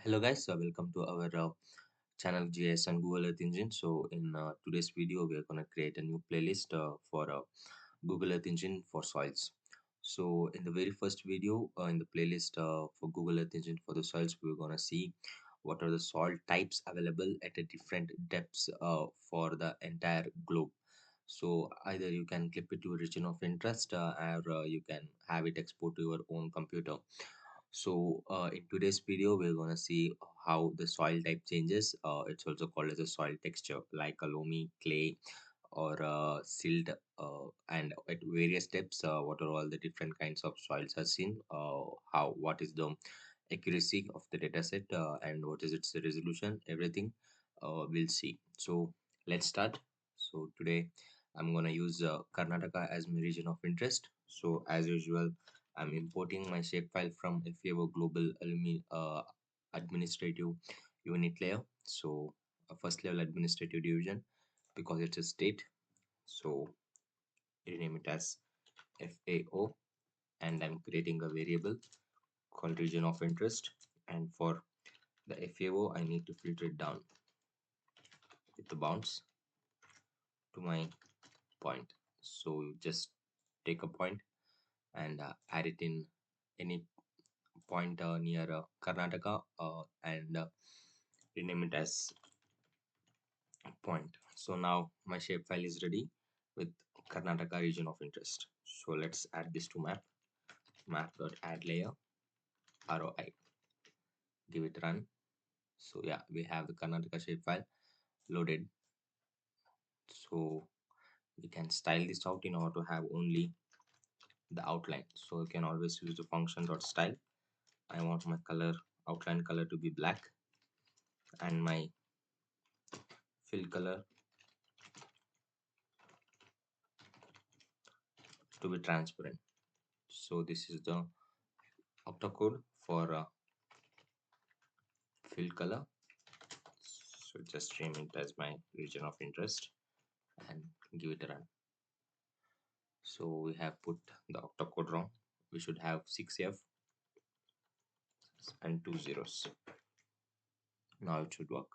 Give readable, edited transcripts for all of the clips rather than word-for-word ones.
Hello guys, welcome to our channel GS and Google Earth Engine. So in today's video, we are going to create a new playlist for Google Earth Engine for soils. So in the very first video in the playlist for Google Earth Engine for the soils, we're going to see what are the soil types available at a different depths for the entire globe. So either you can clip it to a region of interest or you can have it export to your own computer. So in today's video, we're gonna see how the soil type changes. It's also called as a soil texture, like a loamy, clay, or silt, and at various depths, what are all the different kinds of soils are seen. What is the accuracy of the data set, and what is its resolution? Everything we'll see. So let's start. So today I'm gonna use Karnataka as my region of interest. So as usual, I'm importing my shapefile from FAO Global Administrative Unit layer. So a first level administrative division because it's a state. So rename it as FAO, and I'm creating a variable called region of interest. And for the FAO, I need to filter it down with the bounds to my point. So you just take a point and add it in any point near Karnataka and rename it as point. So now my shapefile is ready with Karnataka region of interest. So let's add this to map.add layer ROI, give it run. So yeah, we have the Karnataka shapefile loaded. So we can style this out in order to have only the outline. So you can always use the function dot style. I want my outline color to be black and my fill color to be transparent. So this is the octocode for fill color. So just rename it as my region of interest and give it a run. So we have put the octocode wrong. We should have 6F and 2 zeros. Now it should work.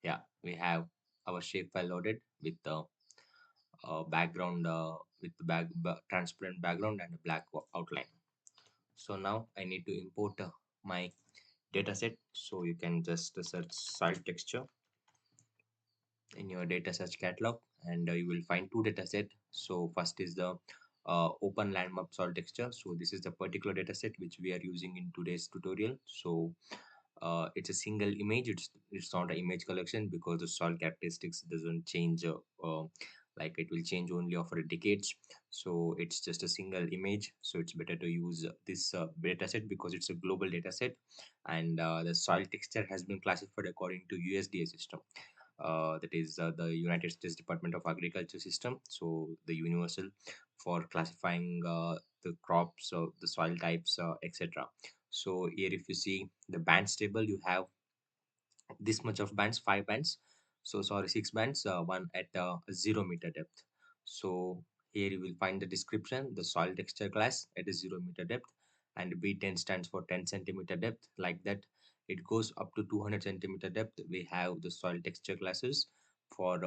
Yeah, we have our shapefile loaded with the background with the transparent background and a black outline. So now I need to import my dataset. So you can just search soil texture in your data search catalog, and you will find two dataset. So first is the open land map soil texture. So this is the particular dataset which we are using in today's tutorial. So it's a single image. It's not an image collection because the soil characteristics doesn't change like it will change only over decades. So it's just a single image, so it's better to use this data set because it's a global data set, and the soil texture has been classified according to USDA system, that is the United States Department of Agriculture system. So the universal for classifying the crops, the soil types, etc. So here if you see the bands table, you have this much of bands, 5 bands. So sorry, 6 bands, one at 0 meter depth. So here you will find the description, the soil texture class at a 0 meter depth, and B10 stands for 10 centimeter depth. Like that, it goes up to 200 centimeter depth. We have the soil texture classes for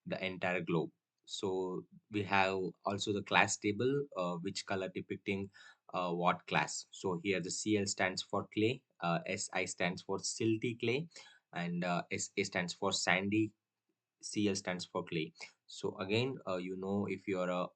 the entire globe. So we have also the class table, which color depicting what class. So here the CL stands for clay, SI stands for silty clay, and SA stands for sandy, CL stands for clay. So again, if you are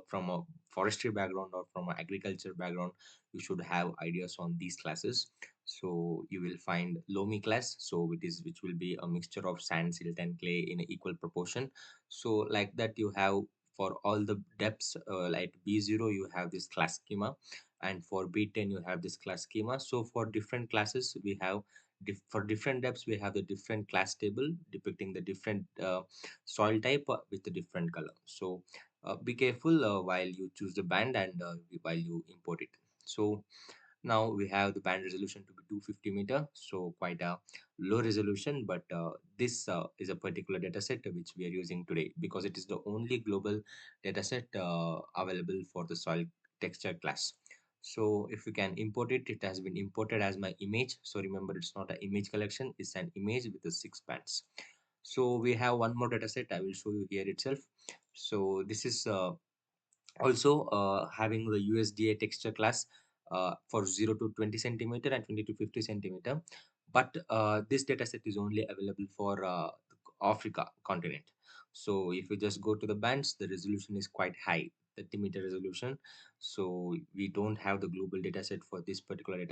from a forestry background or from an agriculture background, you should have ideas on these classes. So you will find loamy class, so which will be a mixture of sand, silt, and clay in equal proportion. So like that, you have for all the depths, like B0, you have this class schema, and for B10, you have this class schema. So for different classes, we have for different depths, we have the different class table depicting the different soil type with a different color. So be careful while you choose the band and while you import it. So now we have the band resolution to be 250 meter, so quite a low resolution, but this is a particular data set which we are using today because it is the only global data set available for the soil texture class. So if you can import it, it has been imported as my image. So remember, it's not an image collection, it's an image with the 6 bands. So we have one more data set. I will show you here itself. So this is also having the USDA texture class for 0 to 20 centimeter and 20 to 50 centimeter. But this dataset is only available for Africa continent. So if you just go to the bands, the resolution is quite high, 30-meter resolution. So we don't have the global dataset for this particular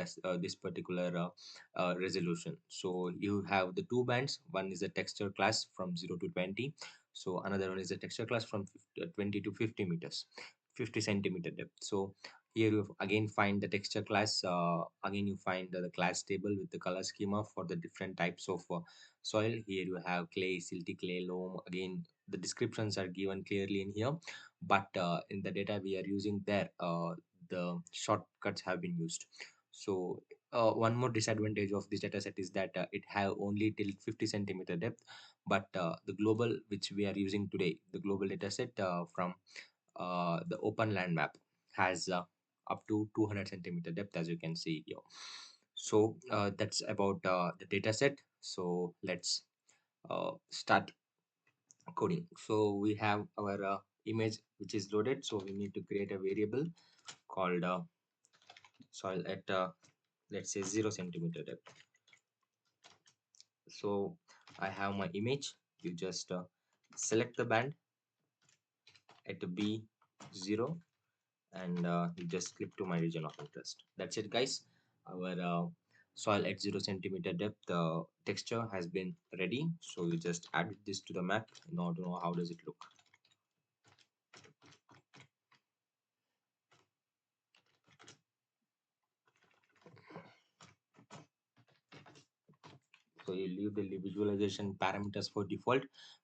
resolution. So you have the two bands. One is a texture class from 0 to 20. So another one is a texture class from 20 to 50 meters. 50 centimeter depth. So here you again find the texture class. Again you find the class table with the color schema for the different types of soil. Here you have clay, silty clay, loam. Again the descriptions are given clearly in here, but in the data we are using there, the shortcuts have been used. So one more disadvantage of this data set is that it have only till 50 centimeter depth, but the global which we are using today, the global data set from the open land map has up to 200 centimeter depth, as you can see here. So that's about the data set. So let's start coding. So we have our image which is loaded. So we need to create a variable called soil at let's say 0 centimeter depth. So I have my image. You just select the band at B0 and you just click to my region of interest. That's it, guys. Our soil at 0 centimeter depth texture has been ready. So you just add this to the map in order to know how does it look. So you leave the visualization parameters for default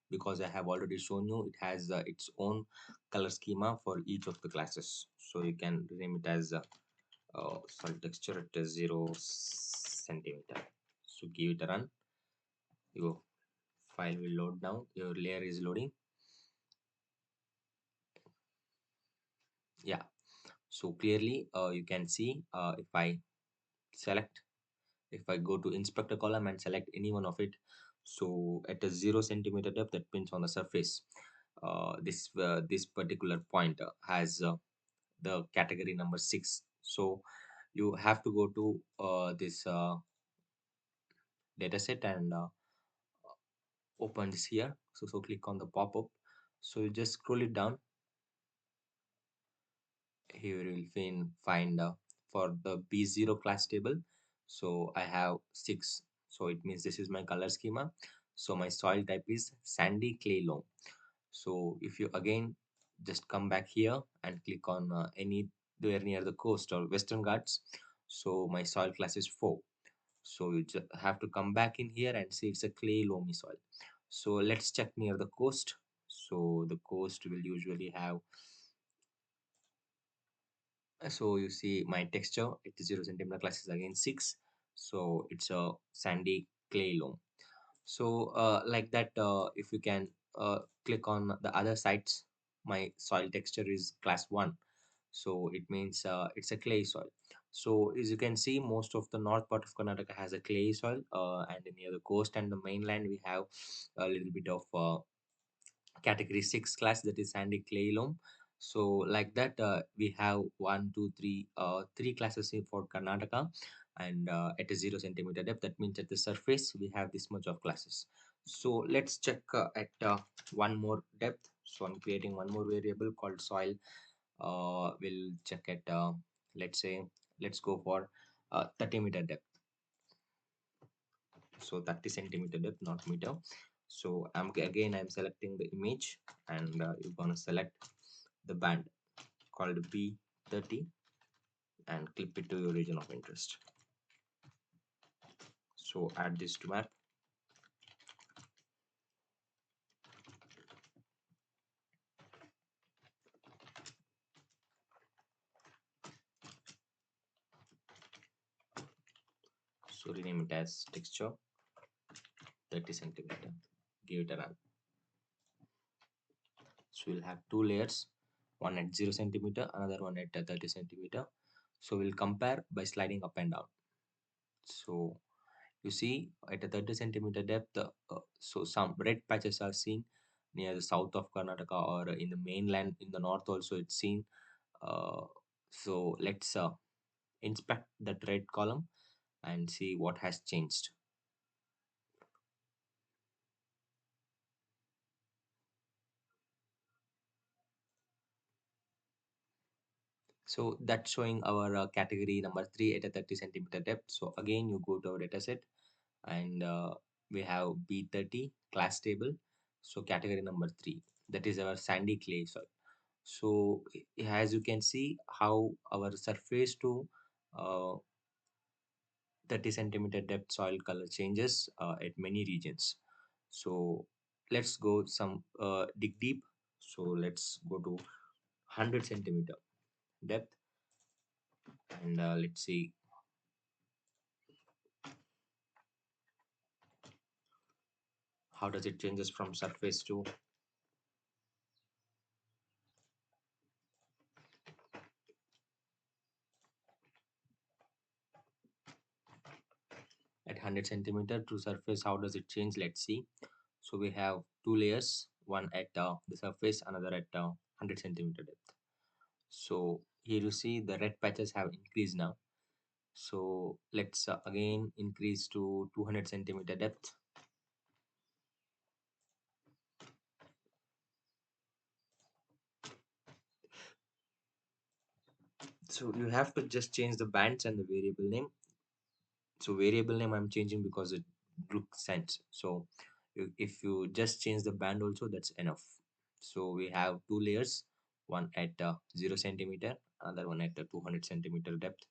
because I have already shown you it has its own color schema for each of the classes. So you can rename it as soil texture at 0 centimeter. So give it a run. Your file will load now. Your layer is loading. Yeah, so clearly you can see if I select, if I go to inspector column and select any one of it, so at a 0 centimeter depth, that means on the surface, this particular point has the category number 6. So you have to go to this data set and open this here. So click on the pop-up. So you just scroll it down. Here you will find for the B0 class table. So I have 6. So it means this is my color schema. So my soil type is sandy clay loam. So if you again just come back here and click on anywhere near the coast or Western Ghats, so my soil class is 4. So you just have to come back in here and see it's a clay loamy soil. So let's check near the coast. So the coast will usually have, so you see my texture, it is 0 centimeter class is again 6. So it's a sandy clay loam. So like that, if you can click on the other sides, my soil texture is class 1. So it means it's a clay soil. So as you can see, most of the north part of Karnataka has a clay soil, and near the coast and the mainland we have a little bit of category 6 class, that is sandy clay loam. So like that, we have one two three three classes for Karnataka, and at a 0 centimeter depth, that means at the surface we have this much of classes. So let's check at one more depth. So I'm creating one more variable called soil. We'll check at let's say, let's go for 30-meter depth. So 30 centimeter depth, not meter. So I'm selecting the image, and you're gonna select the band called B30 and clip it to your region of interest. So add this to map. So rename it as texture 30 centimeter. Give it a run. So we'll have two layers, one at 0 centimeter, another one at 30 centimeter. So we'll compare by sliding up and down. So you see at a 30 centimeter depth, so some red patches are seen near the south of Karnataka, or in the mainland in the north also it's seen. Uh, so let's inspect that red column and see what has changed. So that's showing our category number 3 at a 30 centimeter depth. So again, you go to our dataset, and we have B30 class table. So category number 3, that is our sandy clay soil. So as you can see how our surface to uh, 30 centimeter depth soil color changes at many regions. So let's go some dig deep. So let's go to 100 centimeter depth, and let's see how does it changes from surface to at 100 centimeter to surface. How does it change? Let's see. So we have two layers, one at the surface, another at 100 centimeter depth. So here you see the red patches have increased now. So let's again increase to 200 centimeter depth. So you have to just change the bands and the variable name. So variable name I'm changing because it looks sense. So if you just change the band also, that's enough. So we have two layers, one at 0 centimeter, another one at 200 centimeter depth.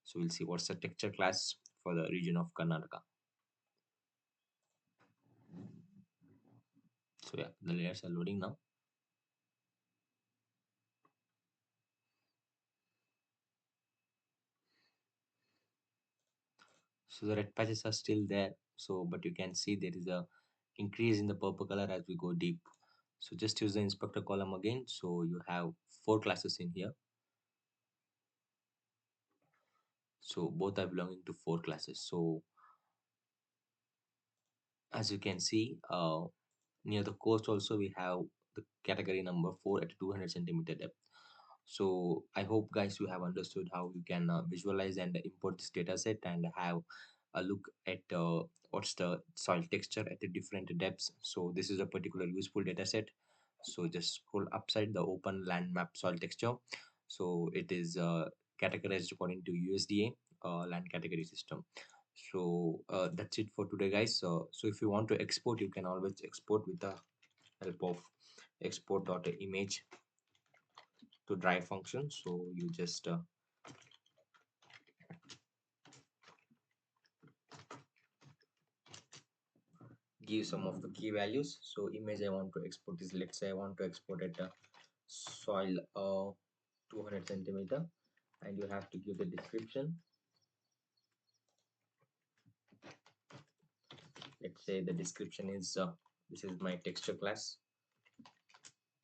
So we'll see what's the texture class for the region of Karnataka. So yeah, the layers are loading now. So the red patches are still there. So but you can see there is a increase in the purple color as we go deep. So just use the inspector column again. So you have four classes in here. So both are belonging to four classes. So as you can see, near the coast also we have the category number 4 at 200 centimeter depth. So I hope guys you have understood how you can visualize and import this data set and have a look at what's the soil texture at the different depths. So this is a particular useful data set. So just scroll upside the open land map soil texture. So it is categorized according to USDA land category system. So that's it for today guys. So if you want to export, you can always export with the help of export.image to drive function. So you just give some of the key values. So image I want to export is, let's say I want to export at a soil 200 centimeter, and you have to give the description. Let's say the description is this is my texture class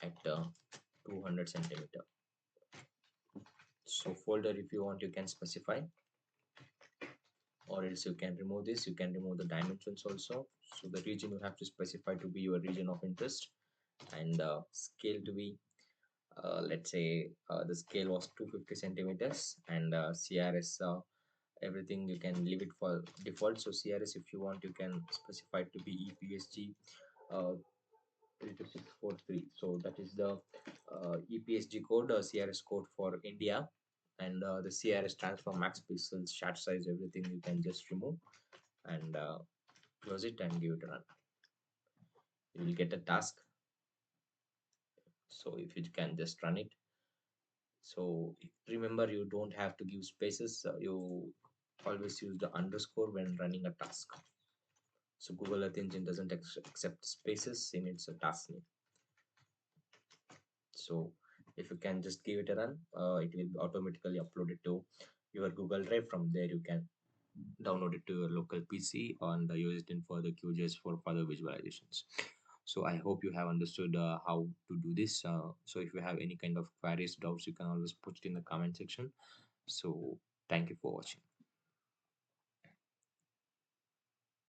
at 200 centimeter. So folder, if you want, you can specify, or else you can remove this. You can remove the dimensions also. So the region you have to specify to be your region of interest, and scale to be let's say the scale was 250 centimeters, and CRS everything you can leave it for default. So CRS, if you want, you can specify to be EPSG 32643. So that is the EPSG code, CRS code for India, and the CRS stands for max pixels, shot size, everything you can just remove and close it and give it a run. You will get a task. So if you can just run it. So remember, you don't have to give spaces. You always use the underscore when running a task. So Google Earth Engine doesn't accept spaces in its task name. So if you can just give it a run, it will be automatically uploaded to your Google Drive. From there, you can download it to your local PC and use it in further QGIS for further visualizations. So I hope you have understood how to do this. So if you have any kind of queries, doubts, you can always put it in the comment section, So thank you for watching.